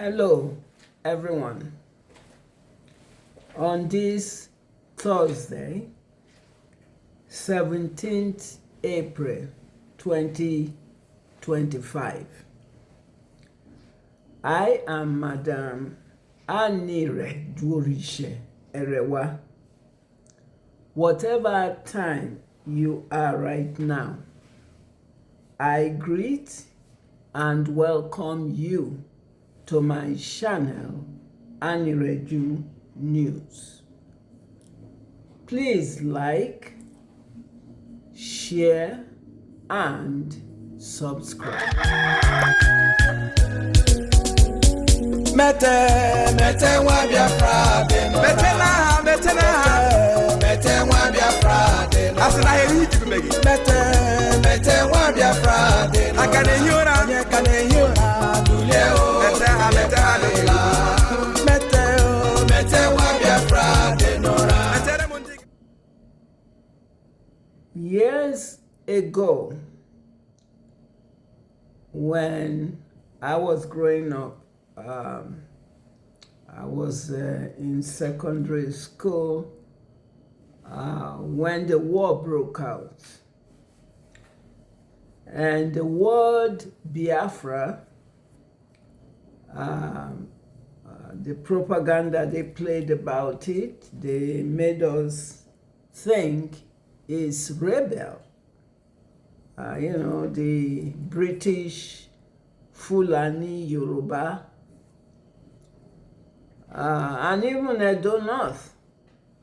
Hello, everyone. On this Thursday, 17th April 2025, I am Madam Anireju Erewa. Whatever time you are right now, I greet and welcome you to my channel, Anireju News. Please like, share, and subscribe. Mete wa Biafra de no. Mete wa Biafra de no. Asina he yi tibi megi. Mete wa Biafra de no. Akane hiora. Dule o. Mete wa Biafra de no. Years ago, when I was growing up, I was in secondary school when the war broke out. And the word Biafra, the propaganda they played about it, they made us think is rebel. The British, Fulani, Yoruba, and even Edo North,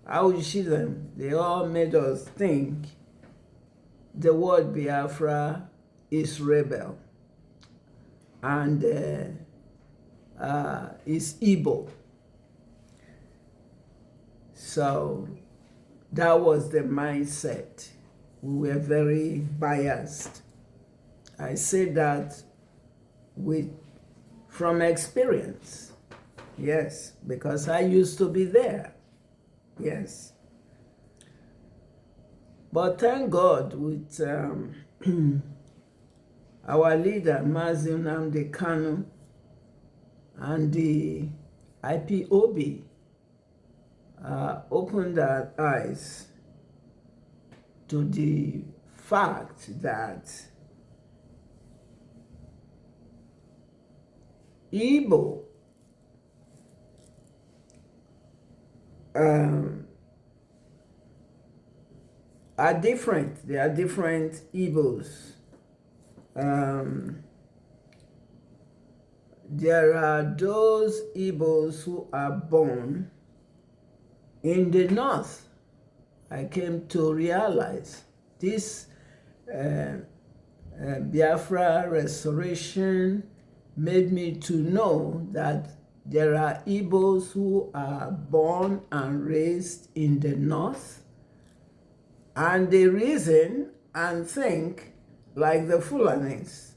how you see them, they all made us think the word Biafra is rebel and is Igbo. So that was the mindset. We were very biased. I say that from experience. Yes, because I used to be there. Yes. But thank God with our leader, Mazi Nnamdi Kanu, and the IPOB opened our eyes to the fact that Igbo are different. They are different Igbos. There are those Igbos who are born in the north. I came to realize this Biafra restoration made me to know that there are Igbos who are born and raised in the north, and they reason and think like the Fulanis.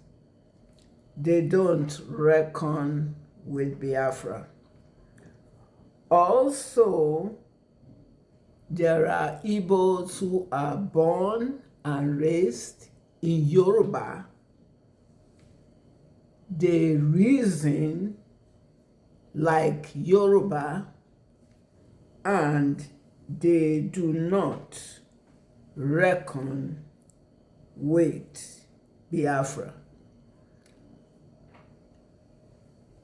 They don't reckon with Biafra. Also, there are Igbos who are born and raised in Yoruba. They reason like Yoruba, and they do not reckon with Biafra.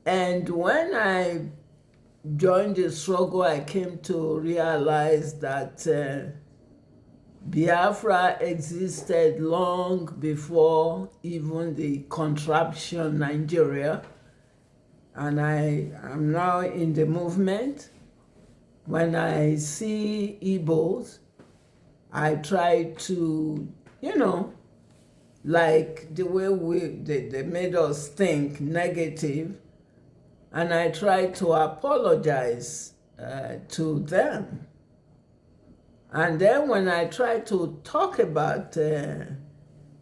And when I joined the struggle, I came to realize that Biafra existed long before even the contraption Nigeria. And I am now in the movement. When I see Igbos, I try to, like the way they made us think negative, and I try to apologize to them. And then when I try to talk about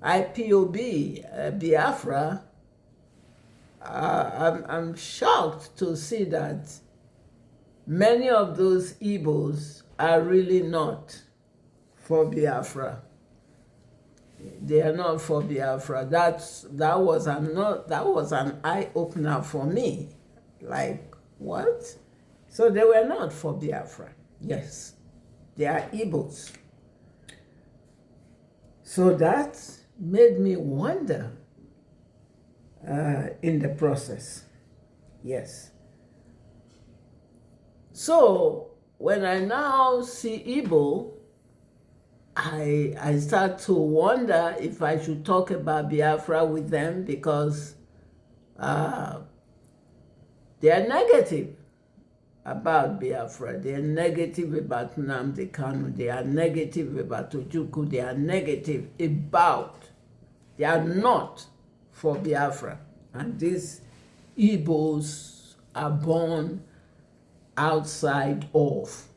IPOB, Biafra, I'm shocked to see that many of those Igbos are really not for Biafra. They are not for Biafra. That was an eye opener for me. Like, what? So they were not for Biafra. Yes, they are Igbos. So that made me wonder in the process. Yes. So when I now see Igbo, I start to wonder if I should talk about Biafra with them, because they are negative about Biafra. They are negative about Nnamdi Kanu. They are negative about Ojukwu. They are negative about, they are not for Biafra. And these Igbos are born outside of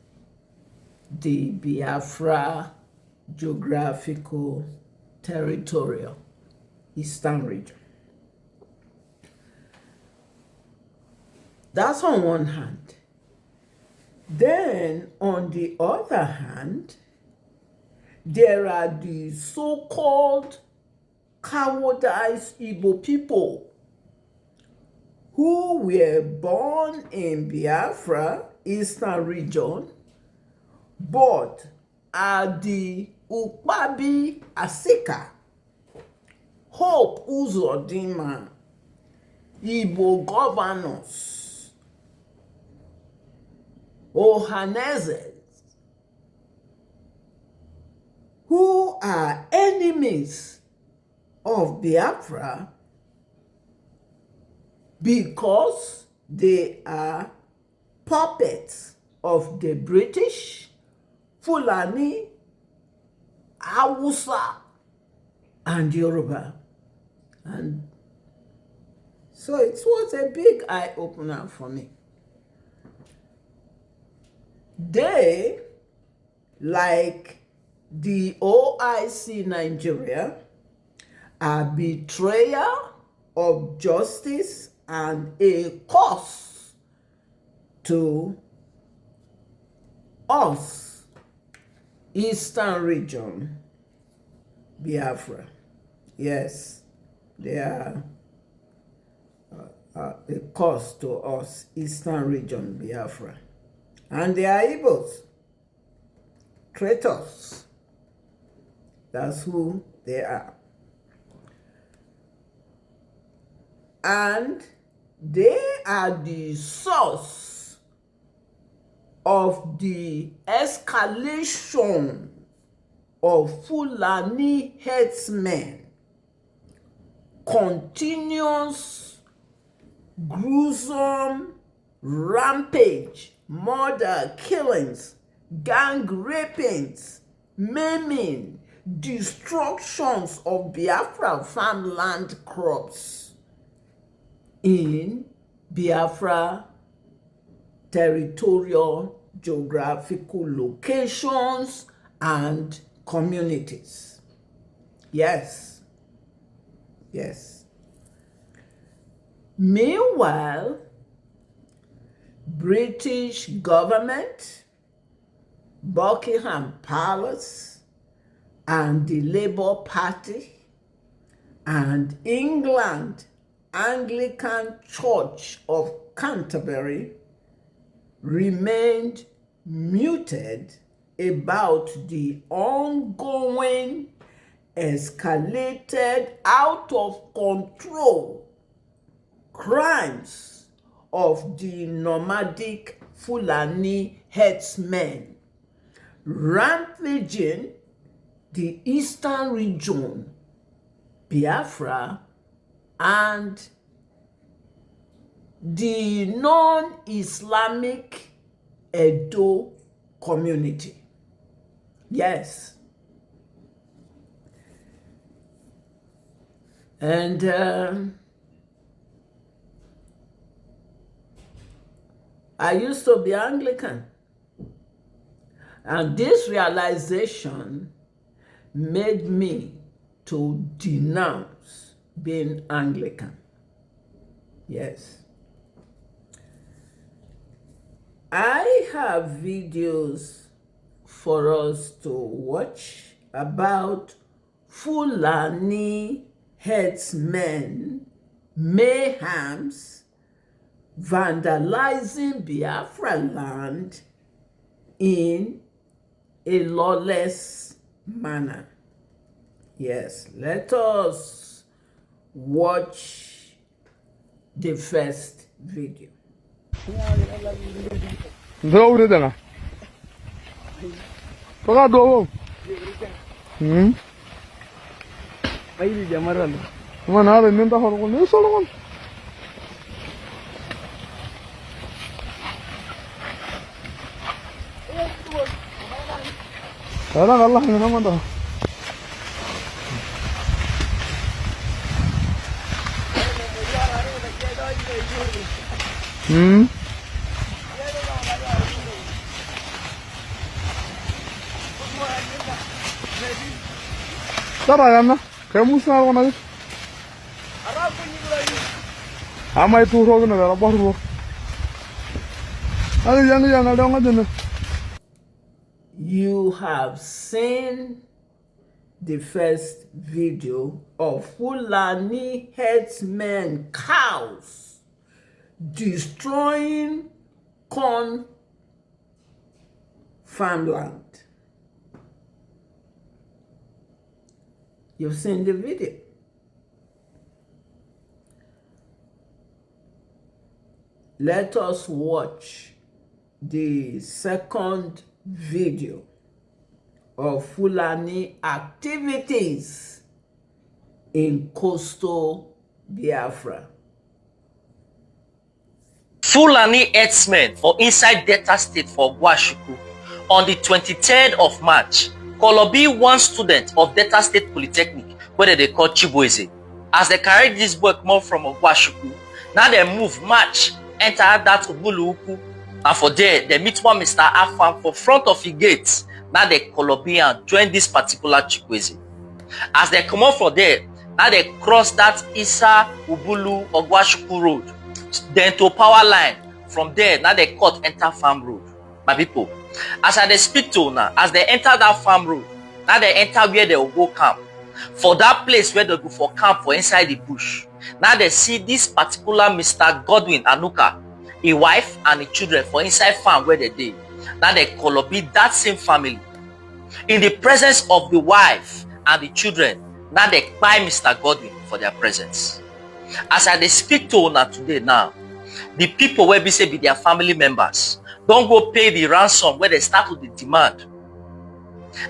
the Biafra geographical territorial eastern region. That's on one hand. Then on the other hand, there are the so-called cowardized Igbo people who were born in Biafra, eastern region, but are the Ukpabi Asika, Hope Uzodinma, Igbo governors, Ohanezes, who are enemies of Biafra because they are puppets of the British, Fulani, Hausa, and Yoruba. And so it was a big eye-opener for me. They, like the OIC Nigeria, are betrayal of justice and a cost to us, Eastern region, Biafra. Yes, they are a cost to us, Eastern region, Biafra. And they are Igbos, traitors. That's who they are. And they are the source of the escalation of Fulani herdsmen, continuous, gruesome rampage, murder, killings, gang rapings, maiming, destructions of Biafra farmland crops in Biafra territorial geographical locations and communities. Yes. Yes. Meanwhile, British government, Buckingham Palace, and the Labour Party, and England Anglican Church of Canterbury remained muted about the ongoing, escalated, out of control crimes of the nomadic Fulani herdsmen, rampaging the eastern region, Biafra, and the non-Islamic Edo community. Yes. And I used to be Anglican. And this realization made me to denounce being Anglican. Yes. I have videos for us to watch about Fulani herdsmen, mayhems, vandalizing Biafra land in a lawless manner. Yes, let us watch the first video. You have seen the first video of Fulani herdsmen cows destroying corn farmland. You've seen the video. Let us watch the second video of Fulani activities in coastal Biafra. Fulani herdsmen for inside Delta State for Gwashuku on the 23rd of March. Kolobi, one student of Delta State Polytechnic, where they call Chibueze, as they carried this boy more from Gwashuku, now they move march, enter that Ubuluku, and for there they meet one Mr. Afam for front of the gate. Now they Kolobi and join this particular Chibueze. As they come out from there, now they cross that Isa Ubulu Ogwashuku road, then to power line. From there, now they cut enter farm road. My people, as I speak to now, as they enter that farm road, now they enter where they will go camp. For that place where they go for camp for inside the bush. Now they see this particular Mr. Godwin Anuka, a wife and the children for inside farm where they did. Now they Kolobi that same family. In the presence of the wife and the children, now they buy Mr. Godwin for their presence. As I speak to now today now, the people where be say be their family members, don't go pay the ransom where they start with the demand.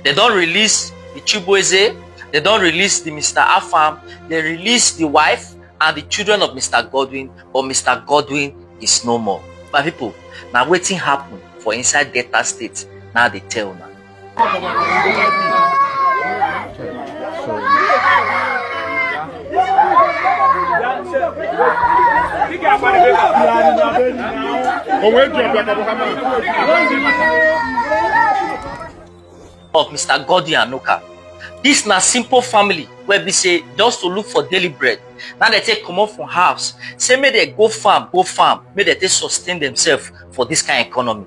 They don't release the Chibueze, they don't release the Mr. Afam, they release the wife and the children of Mr. Godwin, but Mr. Godwin is no more. My people, now waiting happen for inside Delta State, now they tell now. Of Mr. Godwin Anuka. This na simple family where we say just to look for daily bread. Now they take come out from house. Say may they go farm, may they take sustain themselves for this kind of economy.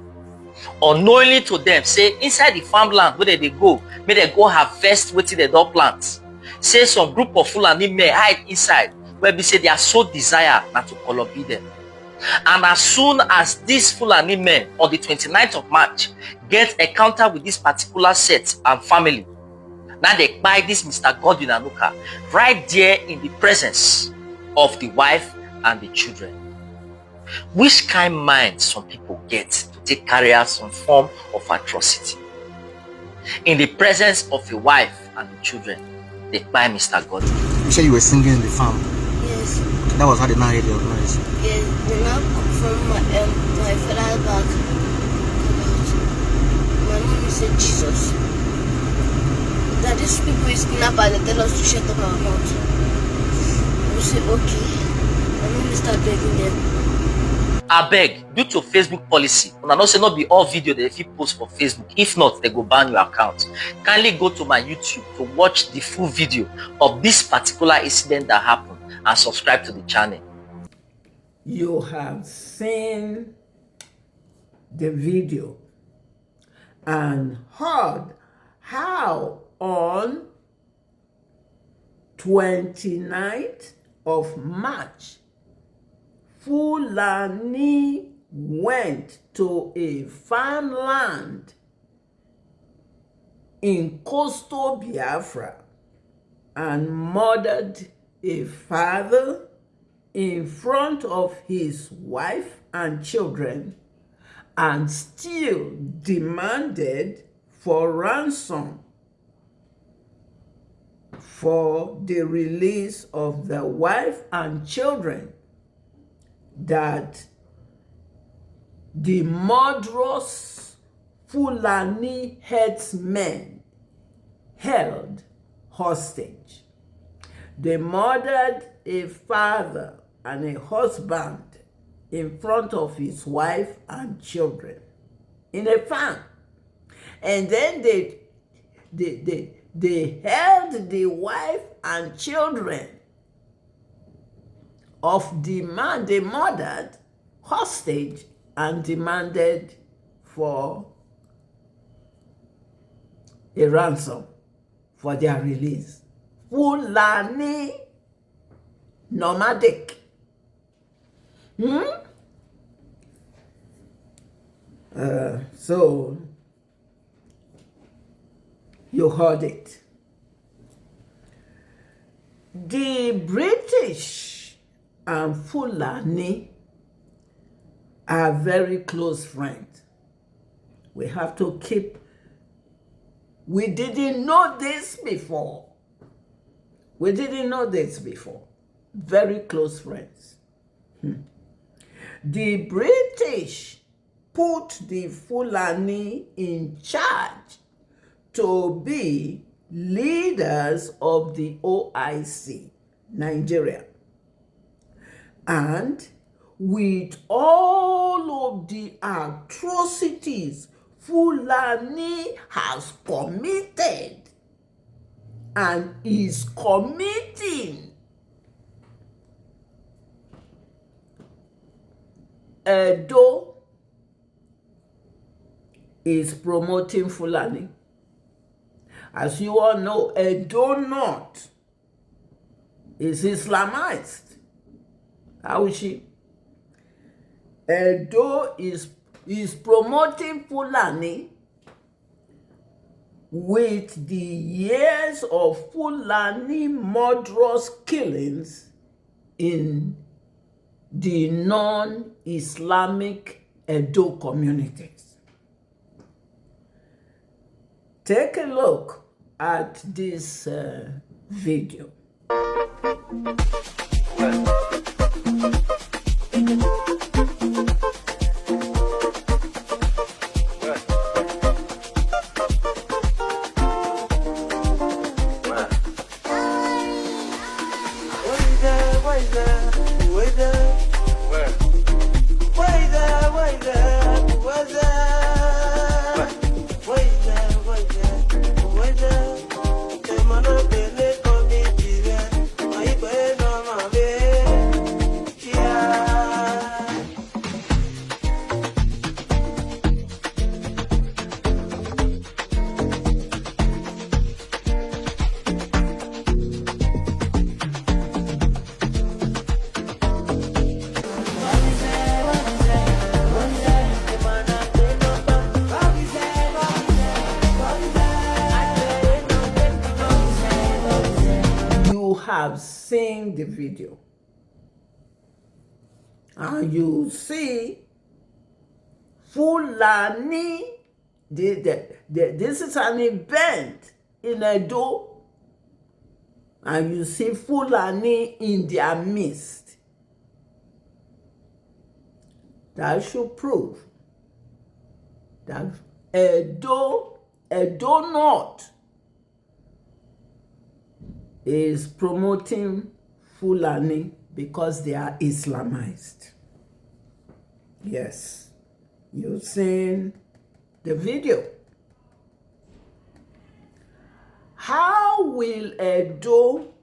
Unknowingly to them, say inside the farmland where they go, may they go harvest wetin they don't plant. Say some group of Fulani may hide inside where we say they are so desire not to Kolobi them. And as soon as these Fulani men on the 29th of March get encounter with this particular set and family, now they buy this Mr. Godwin Anuka right there in the presence of the wife and the children. Which kind of mind some people get to take carry out some form of atrocity? In the presence of the wife and the children, they buy Mr. Godwin. You said you were singing in the farm? Yes. That was how they now heard your noise? Yes, they now come from my father's back. My mom said, Jesus, that these people is kidnappers, they tell us to shut up our mouth. We say, okay. My mom start begging them. I beg, due to Facebook policy, and I know say not be all video that if you post for Facebook. If not, they go ban your account. Kindly go to my YouTube to watch the full video of this particular incident that happened and subscribe to the channel. You have seen the video and heard how on 29th of March, Fulani went to a farmland in coastal Biafra and murdered a father in front of his wife and children and still demanded for ransom for the release of the wife and children that the murderous Fulani herdsmen held hostage. They murdered a father and a husband in front of his wife and children in a farm. And then they held the wife and children of the man they murdered hostage and demanded for a ransom for their release. Fulani nomadic. So you heard it. The British and Fulani are very close friends. We have to keep. We didn't know this before. Very close friends. The British put the Fulani in charge to be leaders of the OIC, Nigeria. And with all of the atrocities Fulani has committed and is committing, Edo is promoting Fulani. As you all know, Edo North is Islamized. How is she? Edo is promoting Fulani with the years of Fulani murderous killings in the non-Islamic Edo communities. Take a look at this video. Have seen the video and you see Fulani. This is an event in Edo and you see Fulani in their midst. That should prove that Edo North is promoting Fulani because they are Islamized. Yes, you've seen the video. How will Edo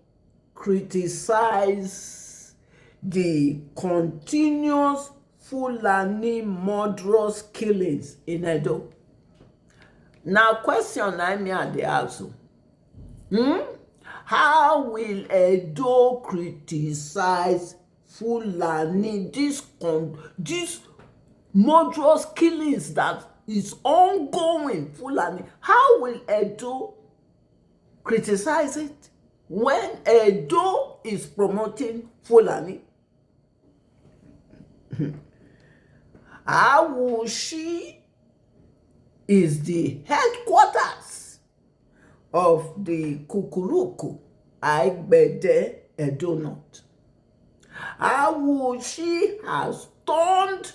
criticize the continuous Fulani murderous killings in Edo? Now, question I may at the also. How will Edo criticize Fulani, this murderous killings that is ongoing, Fulani, how will Edo criticize it when Edo is promoting Fulani? Awushi is the headquarters of the Kukuruku Aigbede Edo North. Awushi has turned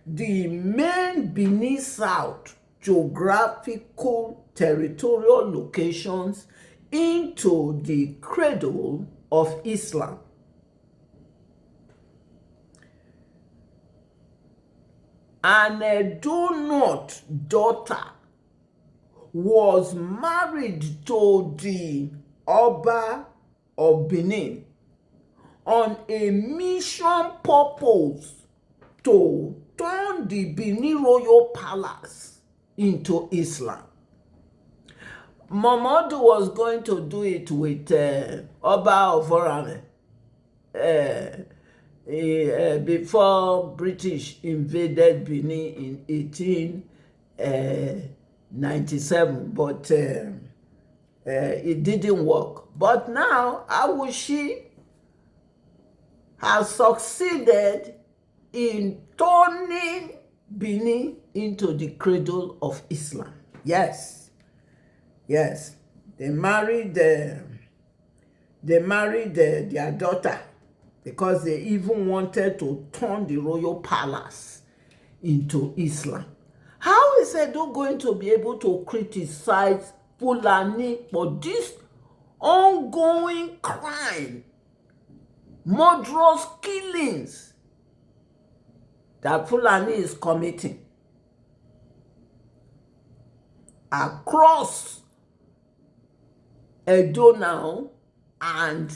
the main Benin South geographical territorial locations into the cradle of Islam. An Edo North daughter was married to the Oba of Benin on a mission purpose to turn the Benin royal palace into Islam. Momodu was going to do it with Oba of Orame before British invaded Benin in 1897, but it didn't work. But now Awushi has succeeded in turning Benin into the cradle of Islam. Yes, they married their daughter because they even wanted to turn the royal palace into Islam. How is Edo going to be able to criticize Fulani for this ongoing crime, murderous killings that Fulani is committing across Edo now, and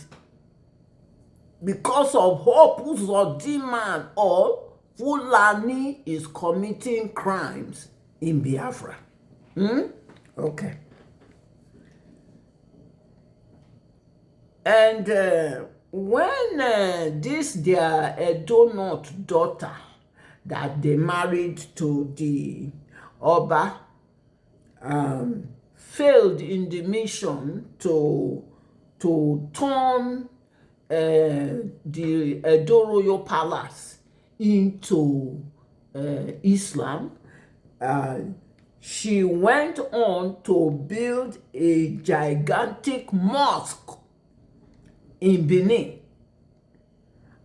because of hope or demand, all Fulani is committing crimes in Biafra? Okay. And when this their Edo North daughter that they married to the Oba failed in the mission to turn the Edo royal palace into Islam, she went on to build a gigantic mosque in Benin,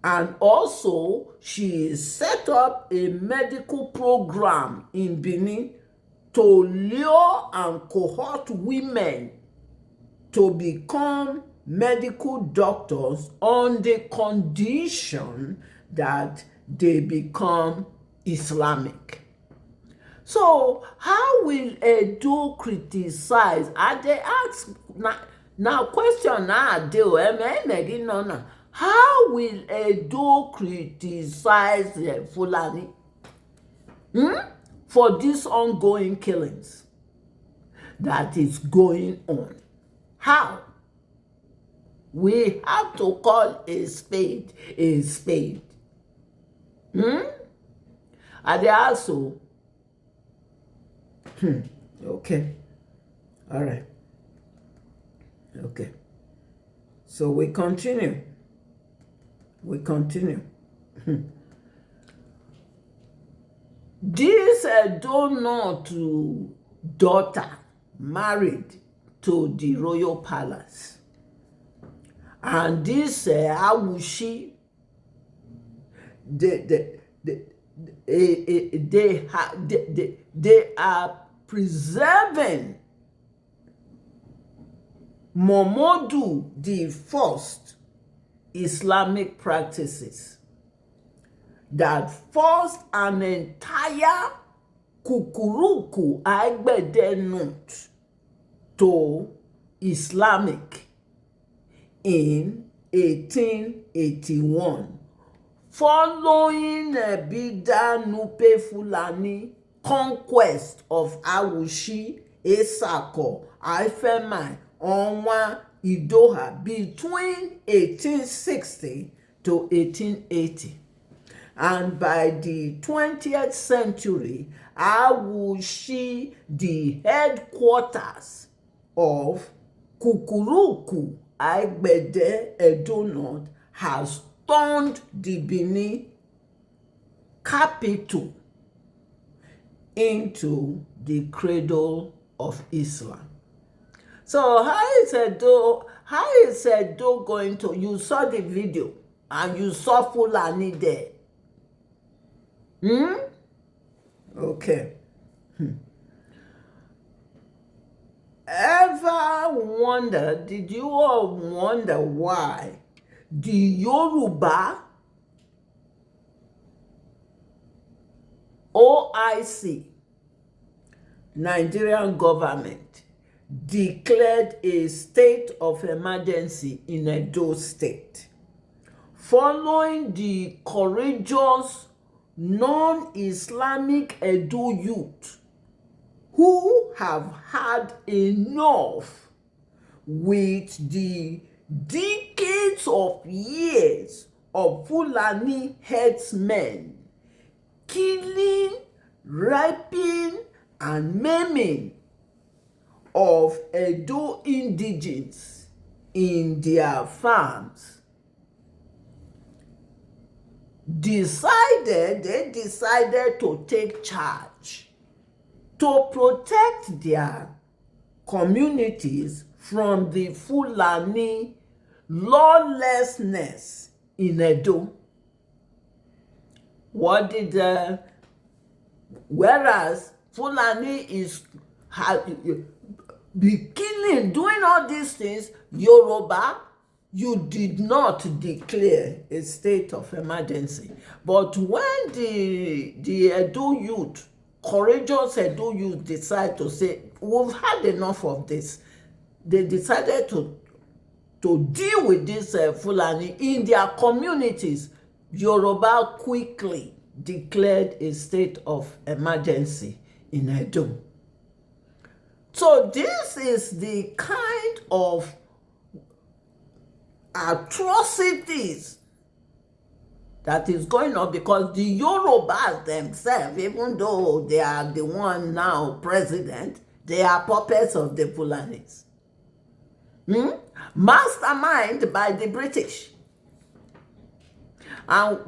and also she set up a medical program in Benin to lure and cohort women to become medical doctors on the condition that they become Islamic. So how will Edo criticize? Are they ask now question how will Edo criticize Fulani for these ongoing killings that is going on? How? We have to call a spade a spade. And they also okay. All right. Okay. So we continue. This Edo North daughter married to the royal palace, and this Awushi, they are preserving Momodu the first Islamic practices that forced an entire Kukuruku Aigbede North to Islamic in 1881, following Bida Nupe Fulani conquest of Awushi, Esako, Ifemai, Onwa, Idoha between 1860 to 1880. And by the 20th century, Awushi, the headquarters of Kukuruku Aigbede Edo North, has turned the Benin capital into the cradle of Islam. So how is Edo going to, you saw the video and you saw Fulani there. Okay. Did you all wonder why the Yoruba OIC, Nigerian government, declared a state of emergency in Edo State following the courageous non-Islamic Edo youth who have had enough with the decades of years of Fulani herdsmen killing, raping, and maiming of Edo indigenes in their farms. They decided to take charge to protect their communities from the Fulani lawlessness in Edo. Whereas Fulani be killing, doing all these things, Yoruba, you did not declare a state of emergency. But when the Edo youth, courageous Edo youth, decide to say, we've had enough of this, they decided to deal with this Fulani in their communities. Yoruba quickly declared a state of emergency in Edo. So this is the kind of atrocities that is going on, because the Yorubas themselves, even though they are the one now president, they are puppets of the Fulanis. Mastermind by the British. And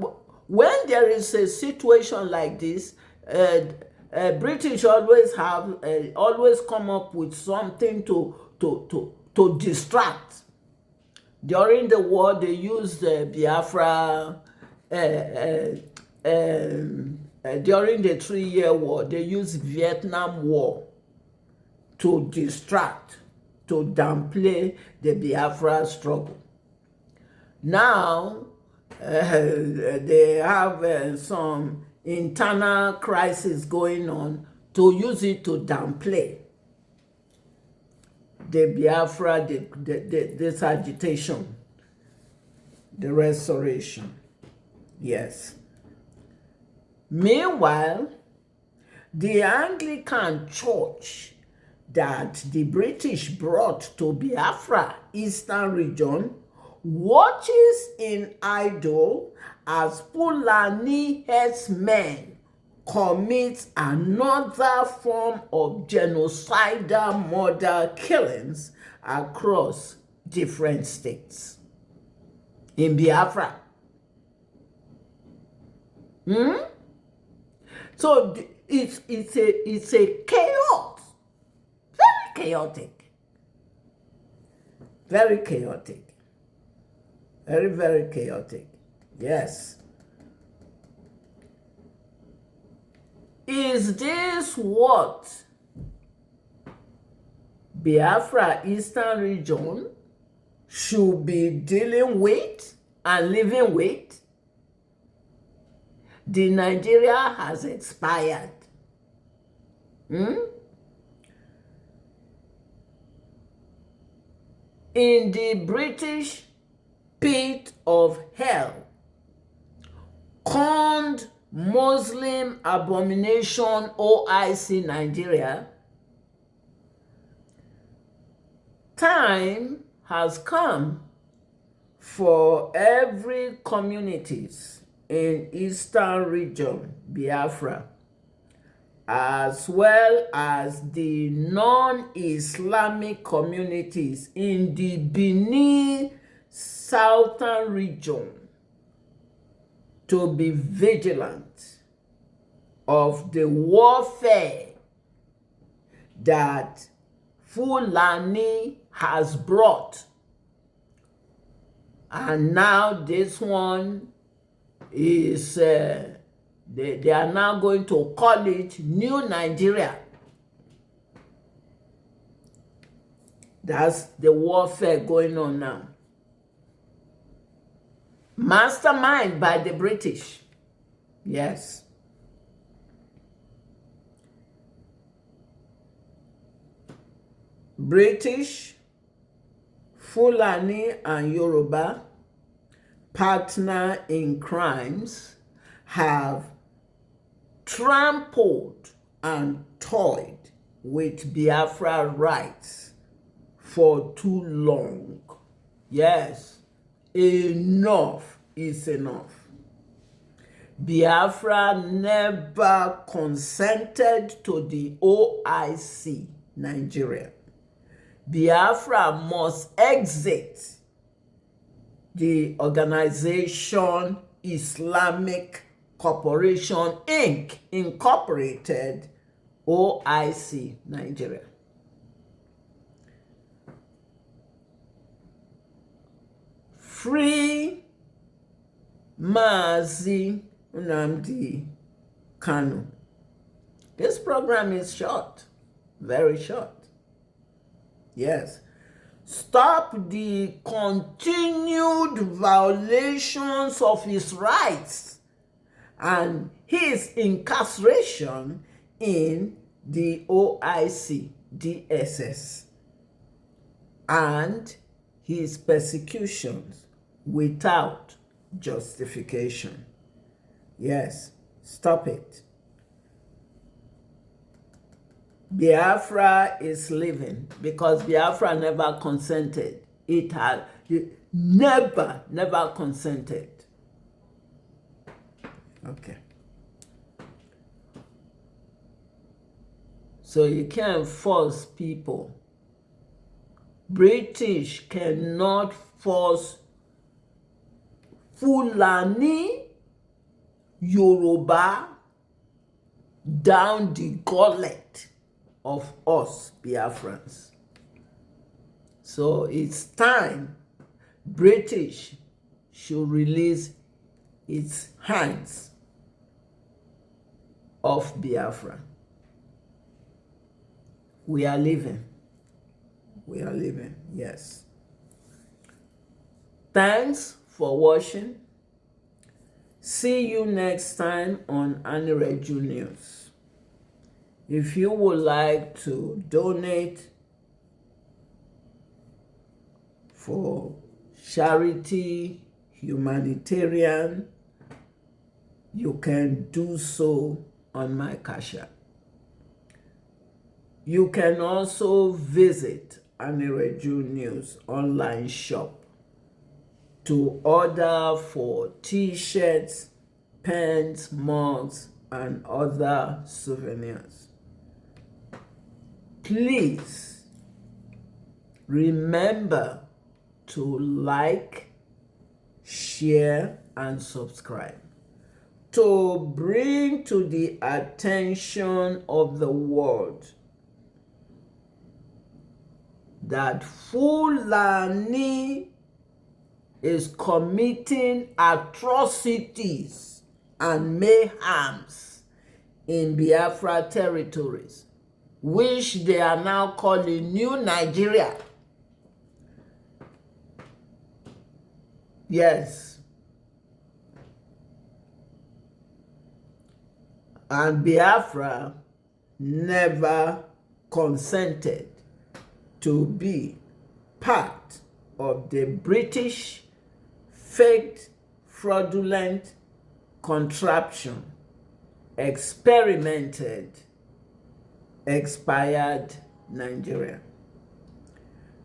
when there is a situation like this, British always come up with something to distract. During the war, they used Biafra. During the 3-year war, they used Vietnam War to distract, to downplay the Biafra struggle. Now, they have some internal crisis going on to use it to downplay the Biafra, this agitation, the restoration. Yes. Meanwhile, the Anglican Church that the British brought to Biafra Eastern region watches in idle as Fulani herdsmen commit another form of genocidal murder killings across different states in Biafra. So it's a chaos, very chaotic, very chaotic, very, very chaotic. Yes. Is this what Biafra Eastern region should be dealing with and living with? The Nigeria has expired. In the British pit of hell, conned Muslim abomination OIC Nigeria, time has come for every communities in Eastern region, Biafra, as well as the non-Islamic communities in the Benin Southern region, to be vigilant of the warfare that Fulani has brought. And now this one is, they are now going to call it New Nigeria. That's the warfare going on now. Mastermind by the British. Yes. British, Fulani, and Yoruba, partner in crimes, have trampled and toyed with Biafra rights for too long. Yes, enough is enough. Biafra never consented to the OIC, Nigeria. Biafra must exit the organization Islamic Corporation Inc. Incorporated, OIC, Nigeria. Free Mazi Nnamdi Kanu. This program is short, very short. Yes. Stop the continued violations of his rights and his incarceration in the OIC, DSS, and his persecutions without justification. Yes, stop it. Biafra is living because Biafra never consented. It never consented. Okay. So you can't force people. British cannot force Fulani, Yoruba down the gullet of us Biafrans. So it's time British should release its hands of Biafra. We are living. We are living, yes. Thanks for watching. See you next time on Anireju News. If you would like to donate for charity, humanitarian, you can do so on my Cash App. You can also visit Anireju News online shop to order for t-shirts, pens, mugs, and other souvenirs. Please remember to like, share, and subscribe to bring to the attention of the world that Fulani is committing atrocities and mayhems in Biafra territories, which they are now calling New Nigeria. Yes. And Biafra never consented to be part of the British faked, fraudulent contraption, experimented, expired Nigeria.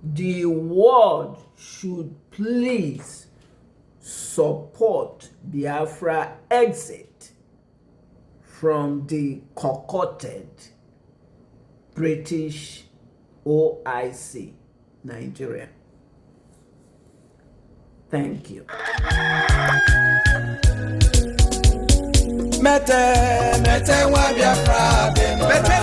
The world should please support Biafra exit from the concocted British OIC Nigeria. Thank you. Mete wa Biafra de no. Mete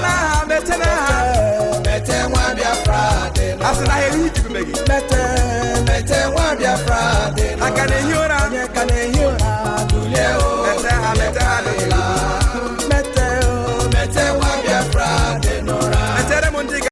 na. Mete wa Biafra de no. Asina heri jibi megi. Mete wa Biafra de no. Akane